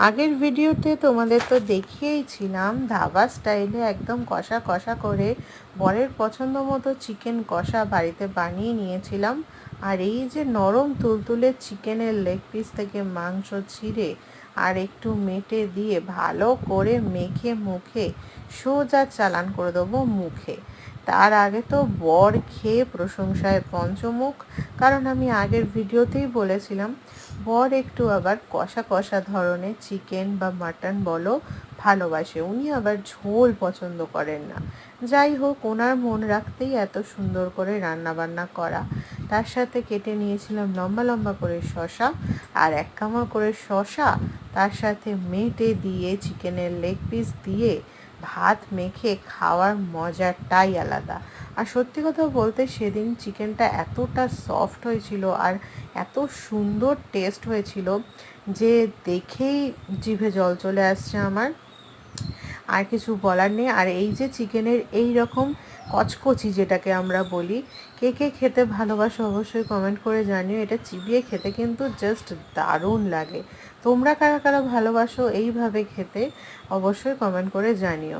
আগের ভিডিওতে তোমাদের তো দেখিয়েইছিলাম ধাবা স্টাইলে একদম কষা কষা করে বরের পছন্দ মতো চিকেন কষা বাড়িতে বানিয়ে নিয়েছিলাম। আর এই যে নরম তুলতুলে চিকেনের লেগ পিস থেকে মাংস ছিঁড়ে আর একটু মেটে দিয়ে ভালো করে মেখে মুখে সোজা চালান করে দেবো মুখে। তার আগে তো বর খেয়ে প্রশংসায় পঞ্চমুখ, কারণ আমি আগের ভিডিওতেই বলেছিলাম বর একটু আবার কষা কষা ধরনের চিকেন বা মাটন বলো ভালোবাসে, উনি আবার ঝোল পছন্দ করেন না। যাই হোক, ওনার মন রাখতেই এত সুন্দর করে রান্না বান্না করা। তার সাথে কেটে নিয়েছিলাম লম্বা লম্বা করে শসা, আর এক কামড় করে শসা তার সাথে মেটে দিয়ে চিকেনের লেগ পিস দিয়ে ভাত মেখে খাওয়ার মজাটাই আলাদা। আর সত্যি কথা বলতে সেদিন চিকেনটা এতটা সফট হয়েছিল আর এত সুন্দর টেস্ট হয়েছিল যে দেখেই জিভে জল চলে আসছে আমার। আর কিছু বলার নেই। আর এই যে চিকেনের এই রকম কচকচি যেটাকে আমরা বলি, কে কে খেতে ভালোবাসো অবশ্যই কমেন্ট করে জানিও। এটা চিবিয়ে খেতে কিন্তু জাস্ট দারুণ লাগে। তোমরা কারা কারা ভালোবাসো এইভাবে খেতে অবশ্যই কমেন্ট করে জানিও।